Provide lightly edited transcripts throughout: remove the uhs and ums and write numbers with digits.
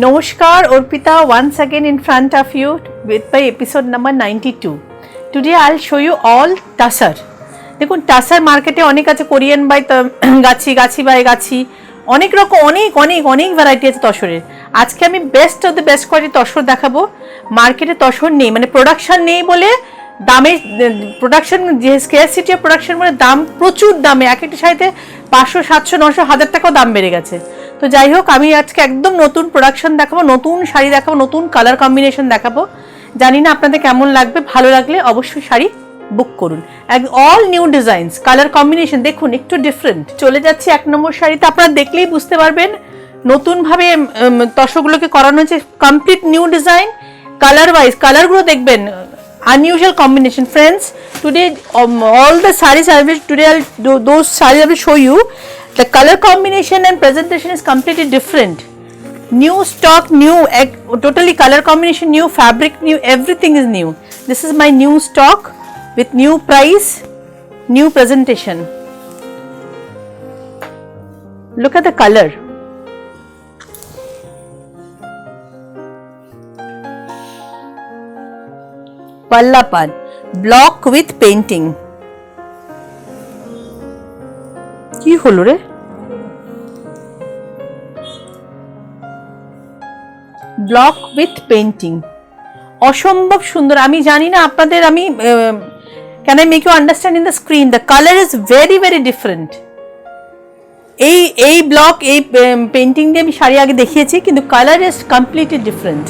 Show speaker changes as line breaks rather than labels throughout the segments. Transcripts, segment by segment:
Namaskar, Orpita once again in front of you with my episode number 92. Today I'll show you all tussar. দেখুন টাসার মার্কেটে অনেক আছে, Korean by Gachhi, Gachhi by গাছি, অনেক রকম অনেক variety আছে তসরের। আজকে আমি best of the best quality tussar দেখাবো। মার্কেটে তসর নেই, মানে প্রোডাকশন নেই বলে দামে, প্রোডাকশন যে স্কেয়ারসিটি অফ প্রোডাকশন বলে দাম প্রচুর দামে, এক একটা শাড়িতে 500, 700, 900, 1000 টাকাও দাম বেড়ে গেছে। তো যাই হোক, আমি আজকে একদম নতুন প্রোডাকশন দেখাবো, নতুন শাড়ি দেখাবো, নতুন কালার কম্বিনেশন দেখাবো। জানি না আপনাদের কেমন লাগবে, ভালো লাগলে অবশ্যই শাড়ি বুক করুন। All new designs, colour combination দেখুন একটু ডিফারেন্ট। চলে যাচ্ছি 1 নম্বর শাড়িতে, আপনারা দেখলেই বুঝতে পারবেন নতুনভাবে তসরগুলোকে করানো হয়েছে, complete new design. Colour wise কালারগুলো দেখবেন, unusual combination. Friends, today all the sarees I will those sarees I will show you, the color combination and presentation is completely different. New stock, new totally color combination, new fabric, new everything is new. This is my new stock with new price, new presentation. Look at the color. Pallapan, block with painting. কি হলো রে? Block with painting, অসম্ভব সুন্দর। আমি জানি না আপনাদের, আমি can I make you understand in the screen, the colour is very very different. এই ব্লক, এই পেইন্টিং দিয়ে আমি শাড়ি আগে দেখিয়েছি, কিন্তু colour is completely different.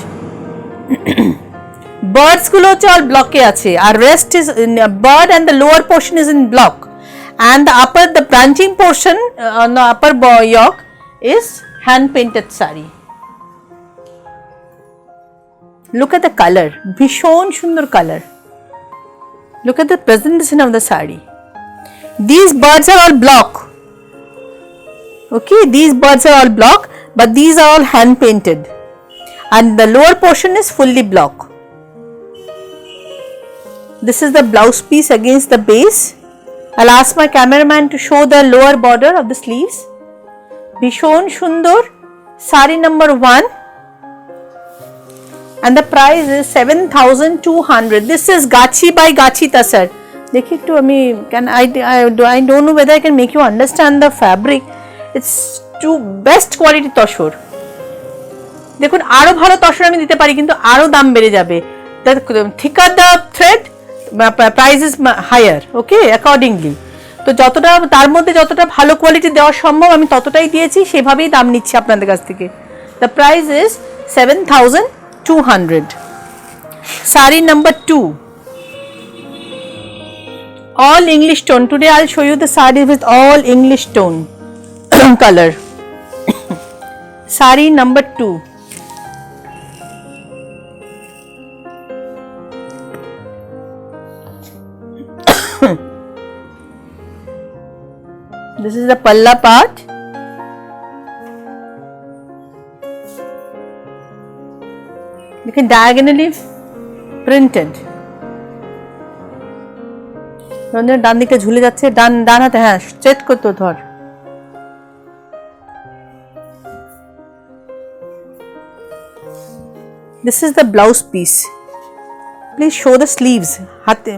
Birds গুলো হচ্ছে অল ব্লকে আছে, আর rest is bird and the lower portion is in block, and the branching portion on the upper yoke is hand painted saree. Look at the color, bhishon sundar color. Look at the presentation of the saree. These birds are all block. Okay, these birds are all block, but these are all hand painted, and the lower portion is fully block. This is the blouse piece against the base. I'll ask my cameraman to show the lower border of the sleeves. Bhishon Shundor, sari number 1, and the price is 7,200. This is Gachi by Gachi Tasar. Dekhi to I don't know whether I can make you understand the fabric. It's too best quality tussar. দেখুন আরো ভালো তসর আমি দিতে পারি, কিন্তু আরো দাম বেড়ে যাবে। The thicker the thread, price is higher, okay, accordingly. তো যতটা তার মধ্যে যতটা ভালো কোয়ালিটি দেওয়া সম্ভব আমি ততটাই দিয়েছি, সেভাবেই দাম নিচ্ছি আপনাদের কাছ থেকে। The price is 7,200. Saree number 2, all English tone. Today I'll show you the saree with all English tone color. Saree number 2. This is the palla part. You can diagonally printed. ডান দিকে ঝুলে যাচ্ছে, ডান হাতে, হ্যাঁ স্ট্রেট করতে ধর। This is the blouse piece. Please show the sleeves. হাতে,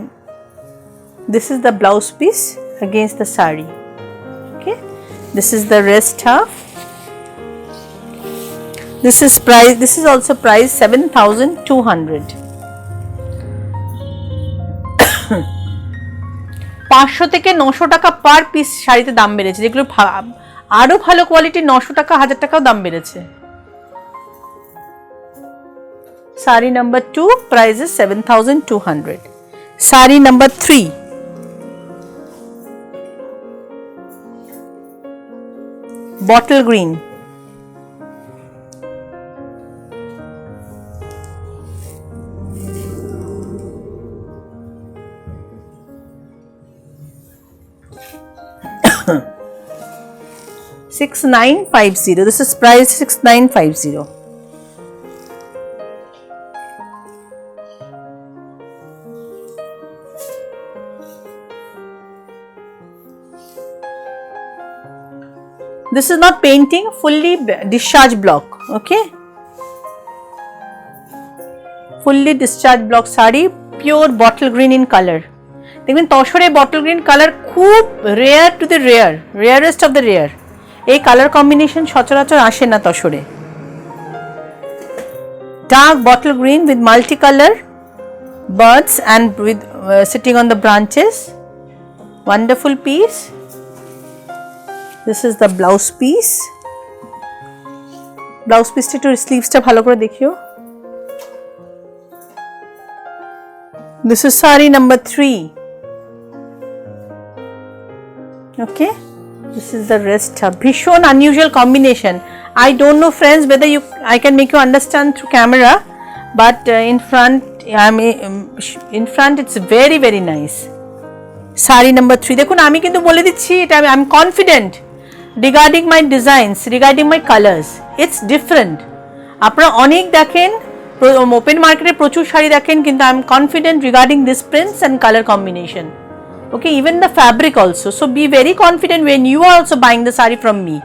this is the blouse piece against the saree. Okay, this is the rest half. This is also price 7,200. 500 থেকে 900 টাকা পার পিস শাড়িতে দাম বেড়েছে, যেগুলো আরো ভালো কোয়ালিটি 900 টাকা, 1000 টাকাও দাম বেড়েছে। Saree number 2, price is 7,200. Saree number 3, bottle green. $6,950. This is price 6,950. This is not painting, fully discharge block. Okay. Fully discharge block sari, pure bottle green in colour. দেখবেন তসরে বটল গ্রিন কালার খুব rare to the rarest of the rare. এই colour combination সচরাচর আসে না তসরে। Dark bottle green with multi colour birds and with sitting on the branches. Wonderful piece. This is the blouse piece. Blouse piece to sleeves ta bhalo kore dekhiyo. This is saree number 3. Okay, this is the rest. Bhishon unusual combination. I don't know friends whether I can make you understand through camera, but in front it's very very nice. Saree number 3. দেখুন আমি কিন্তু বলে দিচ্ছি এটা I am confident regarding my designs, regarding my colors. It's different. আপনারা অনেক দেখেন, open মার্কেটে প্রচুর শাড়ি দেখেন, কিন্তু I am confident regarding this prints and color combination. Okay, even the fabric also. So be very confident when you are also buying the saree from me.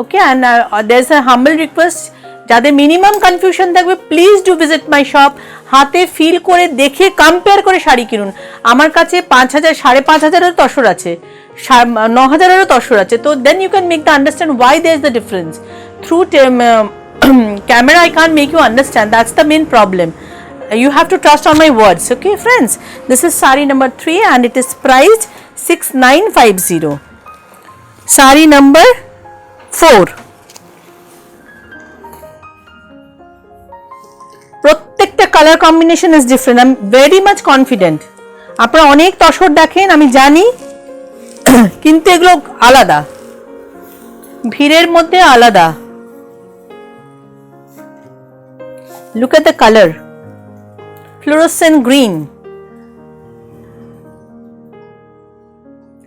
Okay, and there's a humble request, যাদের minimum confusion থাকবে please do visit my shop. হাতে feel করে দেখে compare করে শাড়ি কিনুন। আমার কাছে 5,000 5,500-এরও তসর আছে, 9,000-এরও তসর আছে। তো then you can make the understand why there is the difference. Through camera I can't make you understand. That's the main problem. You have to trust on my words. Okay friends, this is saree number 3 and it is priced 6950. Saree number 4. প্রত্যেকটা colour combination is different. I am very much confident. আপনারা অনেক তসর দেখেন আমি জানি, কিন্তু এগুলো আলাদা, ভিড়ের মধ্যে আলাদা। Look at the color, fluorescent green.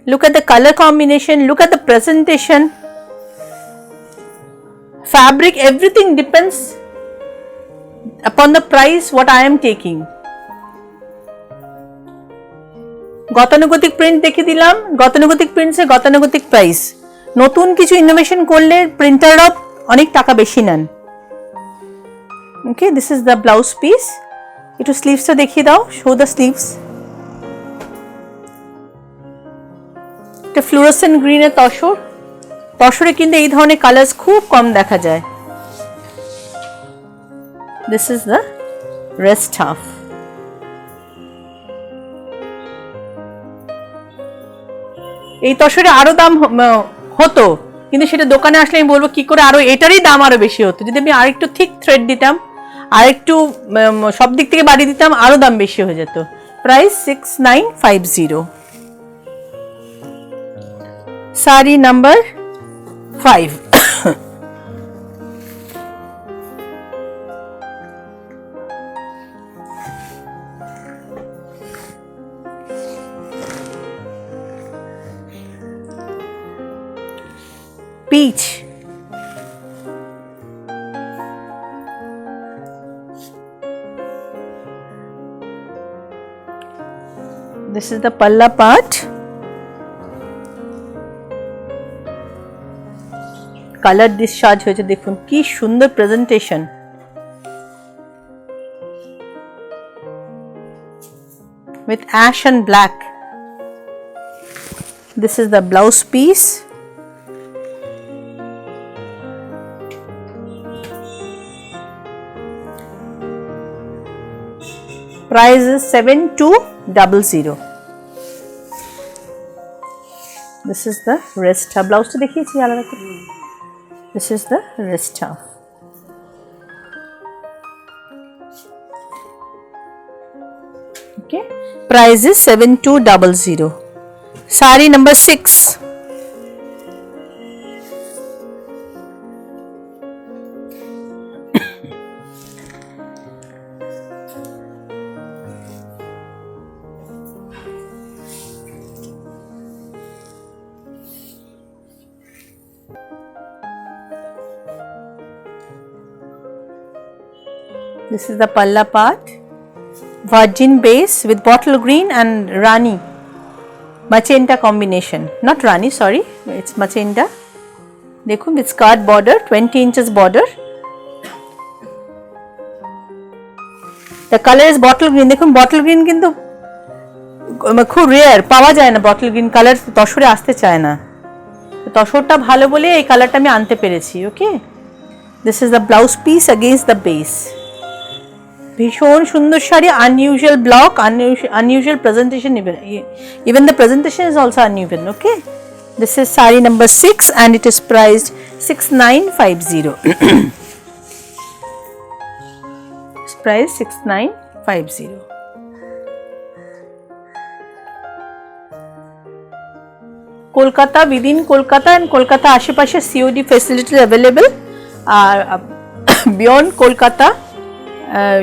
Look at the color combination, look at the presentation, fabric, everything depends upon the price what I am taking. গতানুগতিক প্রিন্ট দেখে দিলাম, গতানুগতিক প্রিন্টসে গতানুগতিক প্রাইস। নতুন কিছু ইনোভেশন করলে প্রিন্টাররা অনেক টাকা বেশি নেন। Okay, this is the blouse piece. একটু স্লিভসটা দেখিয়ে দাও, show the sleeves. এটা ফ্লুরোসেন্ট গ্রিনের তসর। তসরে কিন্তু এই ধরনের কালার্স খুব কম দেখা যায়। This is the rest half. এই তসরে আরো দাম হতো, কিন্তু সেটা দোকানে আসলে আমি বলবো কি করে আরো এটারই দাম আরো বেশি হতো। যদি আমি আরেকটু থিক থ্রেড দিতাম, আরেকটু সব দিক থেকে বাড়িয়ে দিতাম, আরো দাম বেশি হয়ে যেত। Price 6950। Saree number 5. Peach. This is the palla part. Color discharge হয়েছে, দেখুন কি সুন্দর presentation. With ash and black. This is the blouse piece. Price is 7200. This is the wrist half. Blouse to দেখিয়েছি আলাদা করে। This is the wrist half. Okay. Price is 7200. Saree number 6. This is the palla part, virgin base with bottle green and rani, magenta combination, not rani, sorry, it's magenta. देखो with skirt border, 20 inches border. The colour is bottle green. দেখুন bottle green কিন্তু খুব rare, পাওয়া যায় না bottle green colour, তসরে আসতে চায় না, তসরটা ভালো বলে এই কালারটা আমি আনতে পেরেছি। Okay, this is the blouse piece against the base. ভীষণ সুন্দর sari, unusual block, unusual presentation, even the presentation is also uneven. Okay, this is saree number 6 and it is priced 6950. It's priced 6950. Kolkata, within Kolkata and Kolkata আশেপাশে COD facilities available. Beyond Kolkata,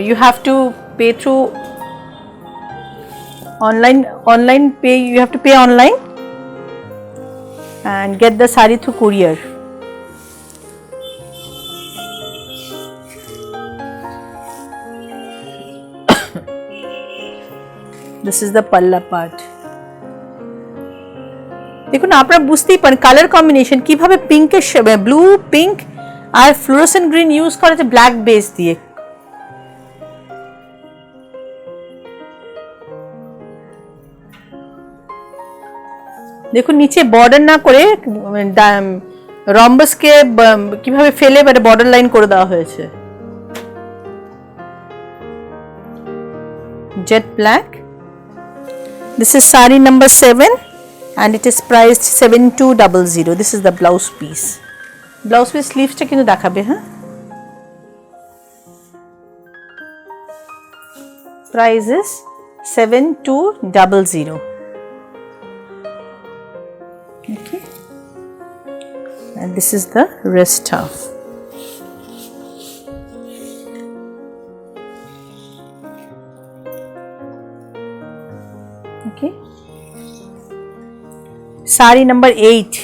you have to pay through online pay. You have to pay online and get the saree through courier. This is the palla part. দেখুন আপনারা বুঝতেই পারেন colour combination কিভাবে, পিঙ্কের blue, pink আর fluorescent green use করা হয়েছে black base দিয়ে। দেখুন নিচে বর্ডার না করে রম্বাসকে কিভাবে ফেলে বর্ডার লাইন করে দেওয়া হয়েছে। Jet black. দিস ইজ সারি number 7 and it is priced 7200. This is the blouse piece. Blouse piece sleeves টা কিন্তু দেখাবে। হ্যাঁ, price is 7200. Okay, and this is the wrist half. Okay, saree number 8.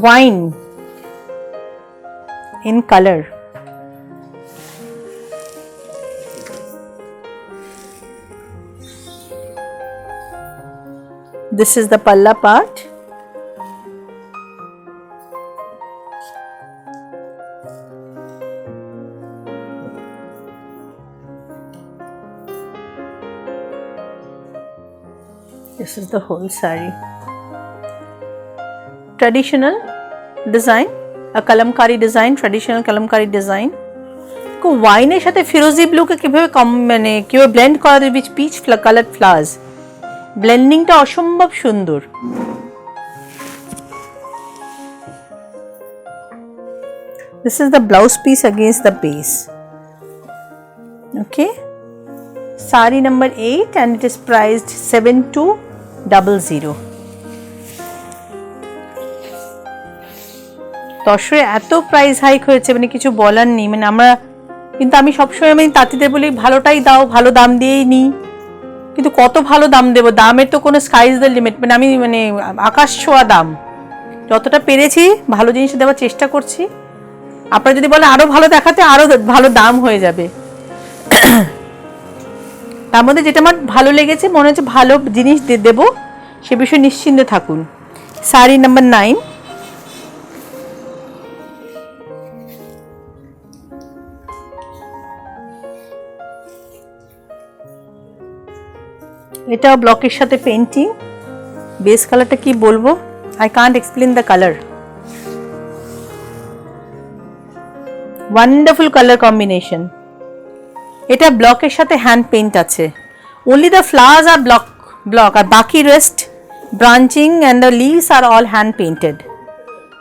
Wine in color. This is the palla part. This is the whole saree. Traditional design, a kalamkari design, traditional kalamkari design. को वाइনের সাথে ফিরোজি blue কে কিভাবে মানে কিভাবে blend করা যায় with pitch coloured flowers, ব্লেন্ডিংটা অসম্ভব সুন্দর। This is the blouse piece against the base. Okay, saree number 8 and it is priced 7200. তসরে এত প্রাইস হাইক হয়েছে মানে কিছু বলার নেই। মানে আমরা কিন্তু আমি সবসময় আমি তাঁতিদের বলি ভালোটাই দাও, ভালো দাম দিয়েই নিই, কিন্তু কত ভালো দাম দেবো, দামের তো কোনো স্কাই ইজ দ্য লিমিট। মানে আমি আকাশ ছোঁয়া দাম, যতটা পেরেছি ভালো জিনিস দেওয়ার চেষ্টা করছি। আপনারা যদি বলে আরও ভালো দেখাতে, আরও ভালো দাম হয়ে যাবে। তার মধ্যে যেটা আমার ভালো লেগেছে, মনে হচ্ছে ভালো জিনিস দেবো, সে বিষয়ে নিশ্চিন্তে থাকুন। শাড়ি নাম্বার 9। এটা ব্লকের সাথে পেন্টিং, বেস কালারটা কি বলবো, I can't explain the colour. Wonderful colour combination. এটা ব্লকের সাথে হ্যান্ড পেইন্ট আছে, only the flowers are block আর বাকি rest branching and the leaves are all hand painted.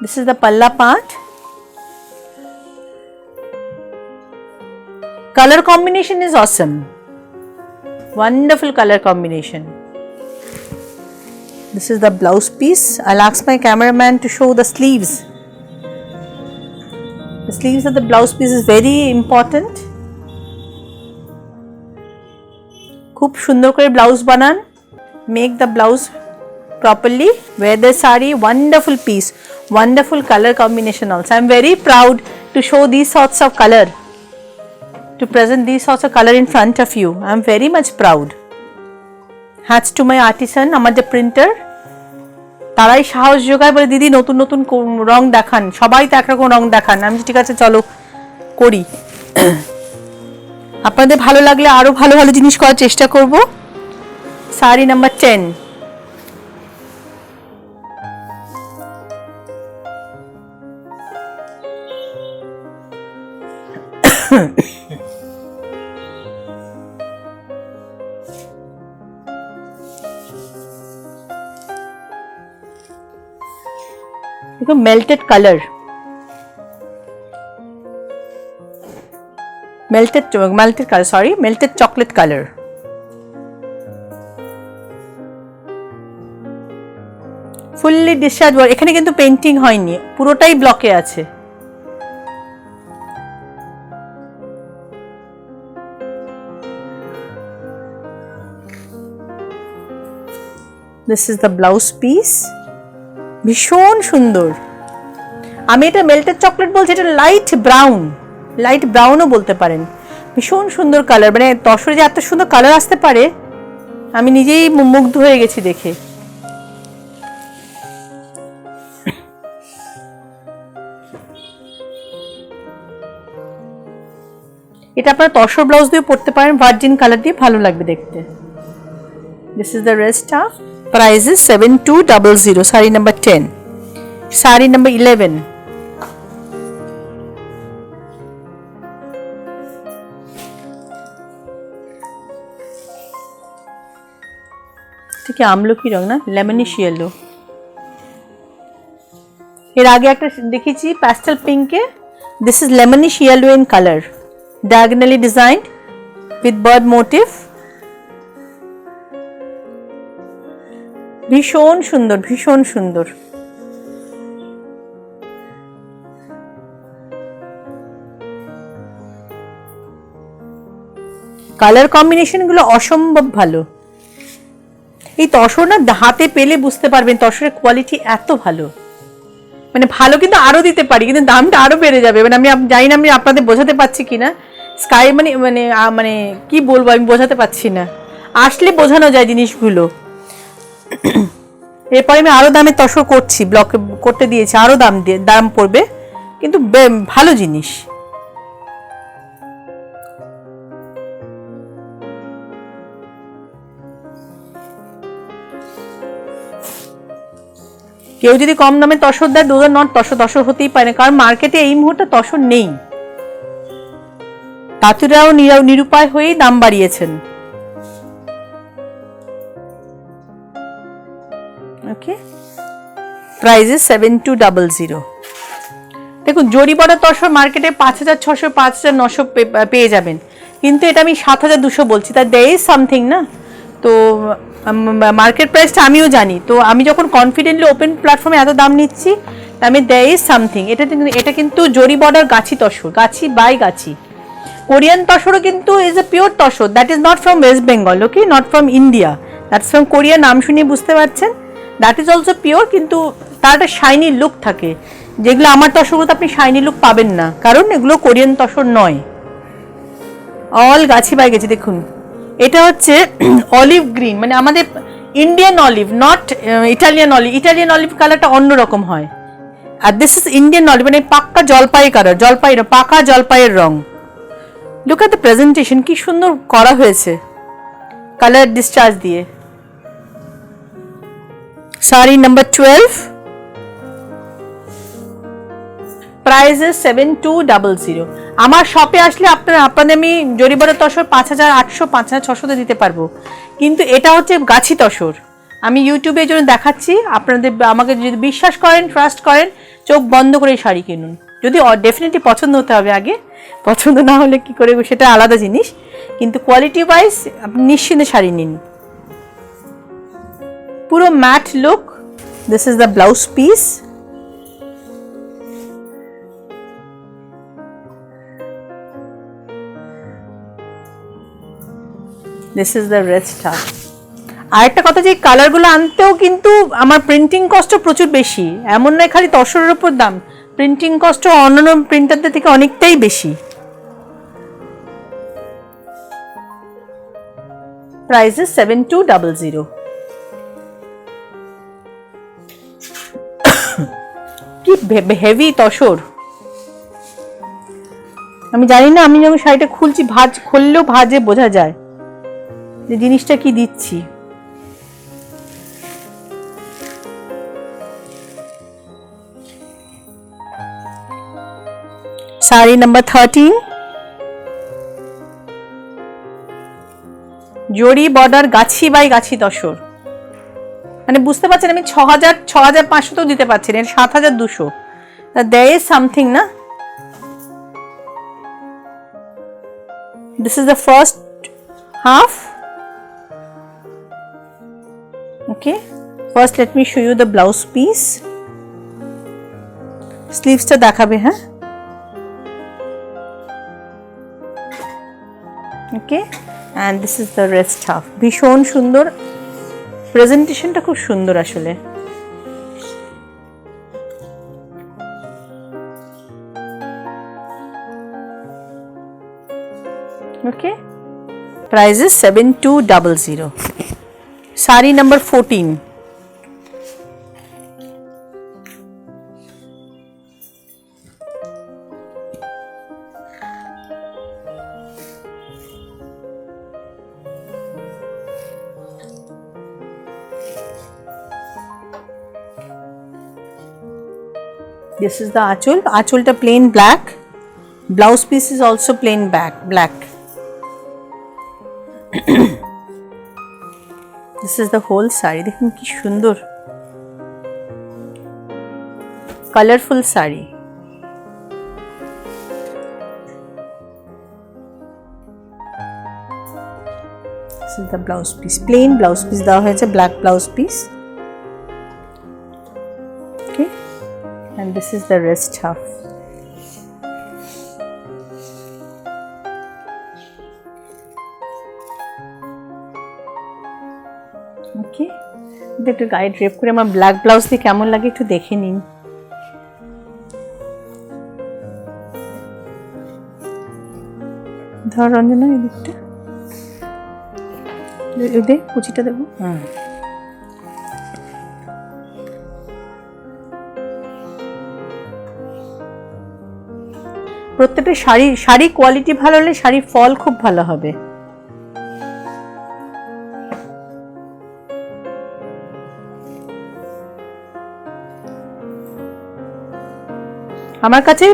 This is the palla part. Color combination is awesome, wonderful color combination. This is the blouse piece. I'll ask my cameraman to show the sleeves. The sleeves of the blouse piece is very important. খুব সুন্দর করে blouse বানান, make the blouse properly, wear the saree, wonderful piece, wonderful color combination also. I'm very proud to show these sorts of color, to present these sorts of color in front of you. I'm very much proud. Hats to my artisan, আমার যে printer, তারাই সাহস যোগায়, বলে দিদি নতুন নতুন রং দেখান, সবাই তো একরকম রং দেখান। আমি ঠিক আছে চলো করি, আপনাদের ভালো লাগলে আরো ভালো ভালো জিনিস করার চেষ্টা করব। শাড়ি নাম্বার 10, देखो melted colour, melted colour, sorry melted chocolate colour. Fully discharge work, এখানে কিন্তু পেইন্টিং হয়নি, পুরোটাই ব্লকে আছে। This is the blouse piece, ভীষণ সুন্দর। আমি এটা মেল্টেড চকলেট বলছি, এটা লাইট ব্রাউন, লাইট ব্রাউনও বলতে পারেন। ভীষণ সুন্দর কালার, মানে তসরে যে এত সুন্দর কালার আসতে পারে আমি নিজেই মুগ্ধ হয়ে গেছি দেখে। এটা আপনারা তসর ব্লাউজ দিয়ে পরতে পারেন, ভার্জিন কালার দিয়ে ভালো লাগবে দেখতে। This is the rest of price is 7200, sari number 10। Sari number 11, ঠিক আমলকি রং না, লেমনিশ ইয়েলো। এর আগে একটা দেখেছি প্যাস্টেল পিঙ্কে, this is lemonish yellow in colour, diagonally designed with bird motif, ভীষণ সুন্দর, ভীষণ সুন্দর। কালার কম্বিনেশন গুলো অসম্ভব ভালো। এই তসর না হাতে পেলে বুঝতে পারবেন তসরের কোয়ালিটি এত ভালো, মানে ভালো কিন্তু আরো দিতে পারি, কিন্তু দামটা আরো বেড়ে যাবে। মানে আমি জানি না আমি আপনাদের বোঝাতে পারছি কিনা, স্কাই মানে মানে মানে কি বলবো আমি বোঝাতে পারছি না, আসলে বোঝানো যায় জিনিসগুলো। এরপরে আমি আরো দামে তসর করছি, ব্লক করতে দিয়েছি, আরো দাম পড়বে, কিন্তু ভালো জিনিস। কেউ যদি কম দামে তসর দেয়, ডোজ আর নট তসর হতেই পারে না, কারণ মার্কেটে এই মুহূর্তে তসর নেই। তাঁতিরাও নিরুপায় হয়েই দাম বাড়িয়েছেন। ওকে, প্রাইস ইজ 7200। দেখুন জরি বড় তসর মার্কেটে 5600 5900 পেয়ে যাবেন, কিন্তু এটা আমি 7200 বলছি, তার দেয়ার ইজ সামথিং না। তো মার্কেট প্রাইসটা আমিও জানি, তো আমি যখন কনফিডেন্টলি ওপেন প্ল্যাটফর্মে এত দাম নিচ্ছি, আমি দেয়ার ইজ সামথিং। এটা কিন্তু জরি border Gachhi tussar, Gachhi by Gachhi. Korean তসরও কিন্তু is a pure tussar, that is not from West Bengal, okay, not from India, that's from Korea. নাম শুনে বুঝতে পারছেন, দ্যাট ইজ অলসো পিওর, কিন্তু তার একটা শাইনি লুক থাকে, যেগুলো আমার তসরগুলোতে আপনি শাইনি লুক পাবেন না, কারণ এগুলো কোরিয়ান তসর নয়। অল গাছি বাই গেছি। দেখুন এটা হচ্ছে অলিভ গ্রিন, মানে আমাদের Indian olive, not Italian olive. Italian olive কালারটা অন্যরকম হয়, আর দিস ইজ ইন্ডিয়ান অলিভ, মানে পাক্কা জলপাই কালার, জলপাই পাকা জলপাইয়ের রং। লুক এট দ্য প্রেজেন্টেশন, কি সুন্দর করা হয়েছে কালার ডিসচার্জ দিয়ে। Sari number 12, price is 7200। আমার শপে আসলে আপনাদের আমি জরিবরা তসর 5800 5600 দিতে পারবো, কিন্তু এটা হচ্ছে গাছি তসর। আমি ইউটিউবে এই জন্য দেখাচ্ছি, আপনাদের আমাকে যদি বিশ্বাস করেন, ট্রাস্ট করেন, চোখ বন্ধ করে শাড়ি কিনুন। যদি ডেফিনেটলি পছন্দ হতে হবে আগে, পছন্দ না হলে কি করে সেটা আলাদা জিনিস, কিন্তু কোয়ালিটি ওয়াইজ আপনি নিশ্চিন্তে শাড়ি নিন। পুরো matte look. This is the blouse piece. This is the rest. আর একটা কথা, যে কালারগুলো আনতেও কিন্তু আমার প্রিন্টিং কস্টও প্রচুর বেশি, এমন নয় খালি তসরের উপর দাম, প্রিন্টিং কস্টও অন্যান্য প্রিন্টারদের থেকে অনেকটাই বেশি। Price is 7200। কি হেভি তসর। আমি জানি না, আমি যখন শাড়িটা খুলছি, খুললেও ভাজে বোঝা যায় যে জিনিসটা কি দিচ্ছি। শাড়ি নাম্বার 13, জরি বর্ডার গাছি বাই গাছি তসর। মানে বুঝতে পারছেন, আমি 6,500 তো দিতে পারছি না, 7,200। there is something না। this is the first half. okay, first let me show you the blouse piece. sleeves টা দেখাবে, হ্যাঁ। okay, and this is the rest half. ভীষণ সুন্দর, প্রেজেন্টেশনটা খুব সুন্দর আসলে। okay, price is 7,200. Sari number 14. This is the achol. Achol ta plain black. Blouse piece is also plain black. This is the whole sari. দেখুন কি সুন্দর colourful sari. This is the blouse piece. Plain blouse piece দেওয়া হয়েছে, black blouse piece. Okay, and this is the rest half. ওকে, একটু গায়ে drape করে আমার black blouse দিয়ে কেমন লাগে একটু দেখে নিন। ধর রঞ্জনা, এই দিকটা দে, কুচিটা দেবো। প্রত্যেকটা শাড়ি কোয়ালিটি ভালো হলে শাড়ির ফল খুব ভালো হবে। আমার কাছে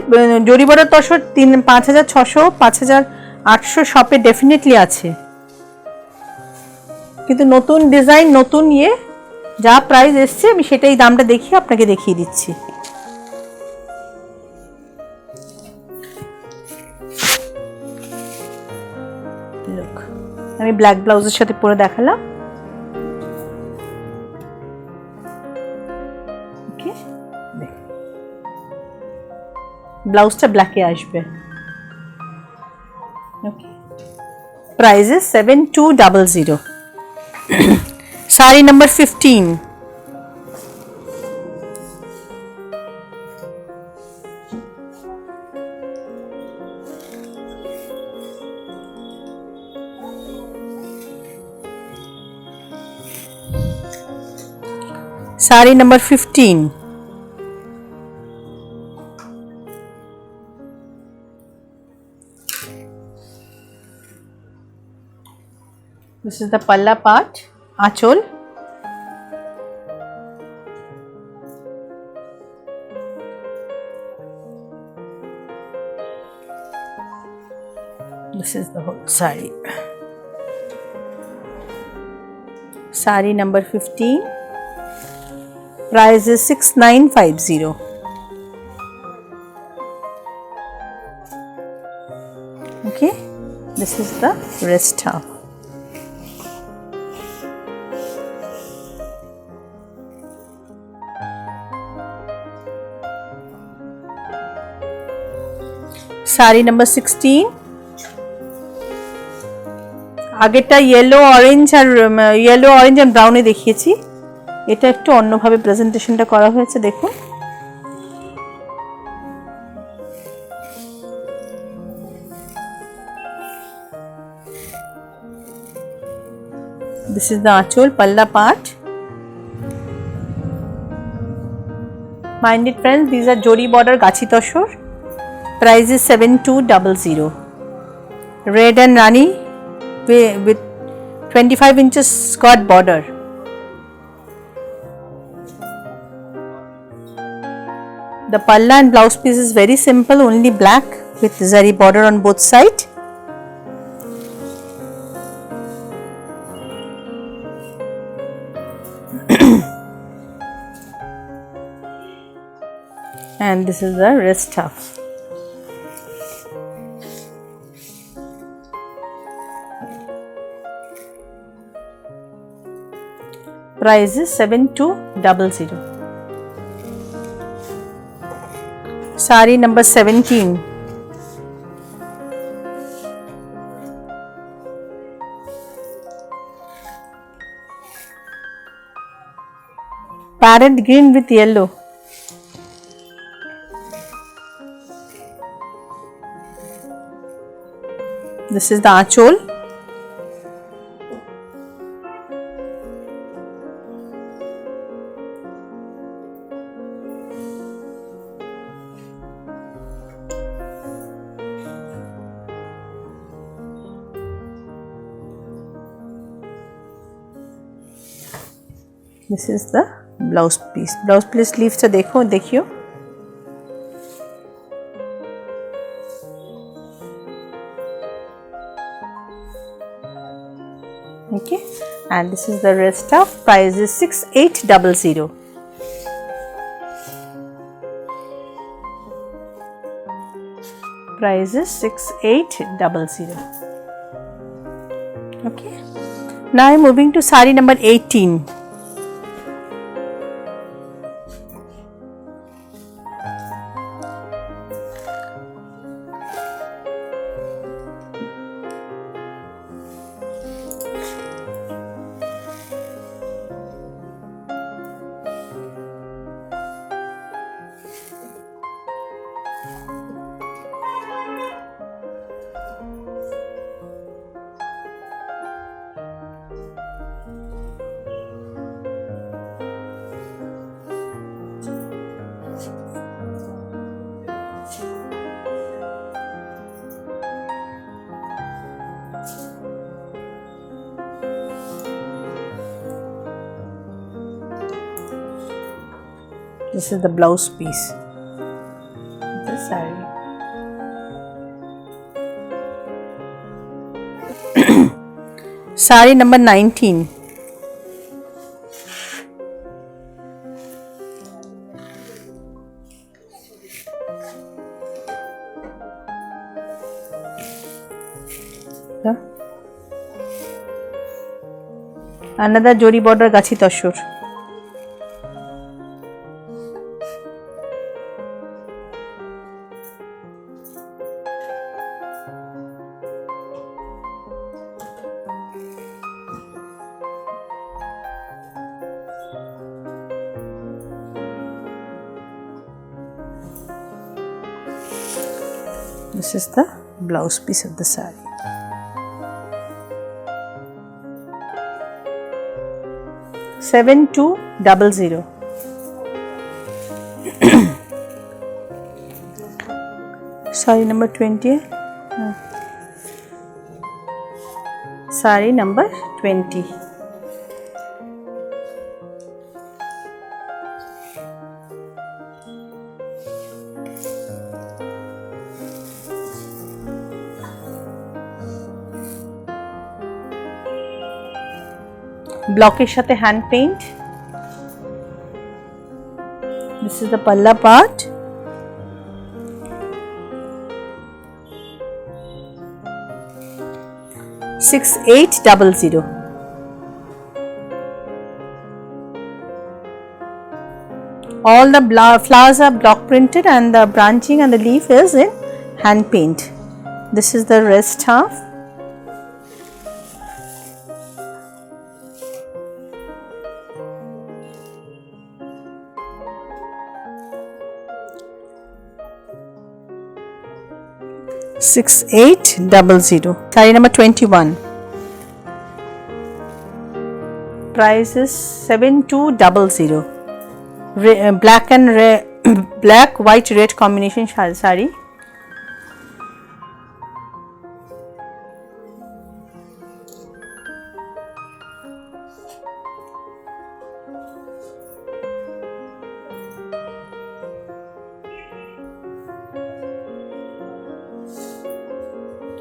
জরি বর্ডার তসর 5,600 5,800 শপে ডেফিনেটলি আছে, কিন্তু নতুন ডিজাইন নতুন যা প্রাইস এসছে আমি সেটাই দামটা দেখিয়ে আপনাকে দেখিয়ে দিচ্ছি। আমি ব্ল্যাক ব্লাউজের সাথে পরে দেখালাম। ওকে, ব্লাউজটা ব্ল্যাকে আসবে। Okay, price is 7,200. Sari number 15. Saree number 15. This is the palla part, achol. This is the whole saree. Saree number 15. Price is 6,950. Okay, this is the rest half. Saree number 16. আগেরটা ইয়েলো অরেঞ্জ আর ব্রাউনে দেখিয়েছি, এটা একটু অন্যভাবে প্রেজেন্টেশনটা করা হয়েছে, দেখুন। This is the achol, palla part. Minded friends, these are Jori border Gachi Toshor. Price is 7200. Red and Rani with 25 inches skirt border. The palla and blouse piece is very simple, only black with zari border on both sides. And this is the wrist cuff. Price is 7200. Sari number 17. Parrot green with yellow. This is the achol. This is the blouse piece. Blouse piece sleeves से देखियो. Okay, and this is the wrist cuff. Price is 6800. Price is 6800. Okay, now I'm moving to sari number 18. This is the blouse piece. The saree. Saree number 19. Another Jori border Gachi Toshor. This is the blouse piece of the saree. $7200. Saree number 20. Saree number 20. ব্লকের সাথে hand paint. This is the palla part. $6800. All the flowers are block printed and the branching and the leaf is in hand paint. This is the rest half. $6800. Saree number 21. Price is $7200. Black and black white red combination sari.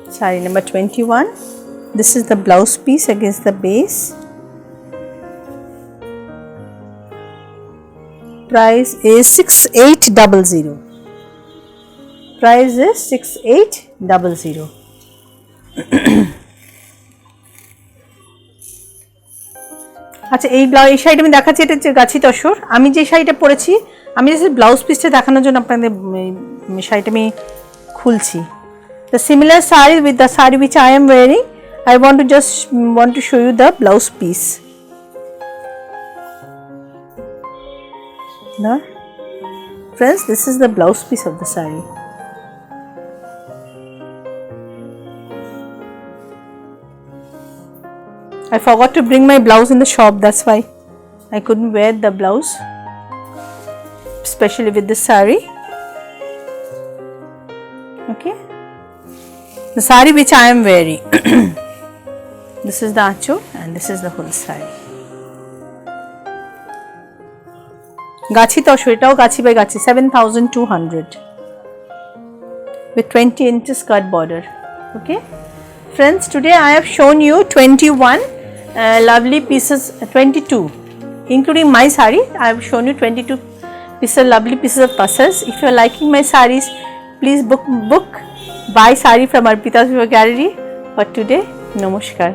Sari number 21. This is the blouse piece against the base. Price is 6800. Price is 6800. আচ্ছা এই শাড়িটা আমি দেখাচ্ছি, এটা হচ্ছে গাছি তসর। আমি যে শাড়িটা পরেছি, আমি জাস্ট ব্লাউজ পিসটা দেখানোর জন্য আপনাদের শাড়িটা আমি খুলছি। The similar saree with the saree which I am wearing, I want to show you the blouse piece. Now, friends, this is the blouse piece of the saree. I forgot to bring my blouse in the shop, that's why I couldn't wear the blouse, especially with this saree. Okay. The saree which I am wearing. This is the achol and this is the whole saree. Gachi tosho, etao gachi by gachi, 7200 with 20 inches skirt border. Okay, friends, today I have shown you 21 lovely pieces, 22 including my saree. I have shown you 22 pieces, lovely pieces of tassars. If you are liking my sarees, please book buy saree from Arpita's Gallery. For today, namaskar.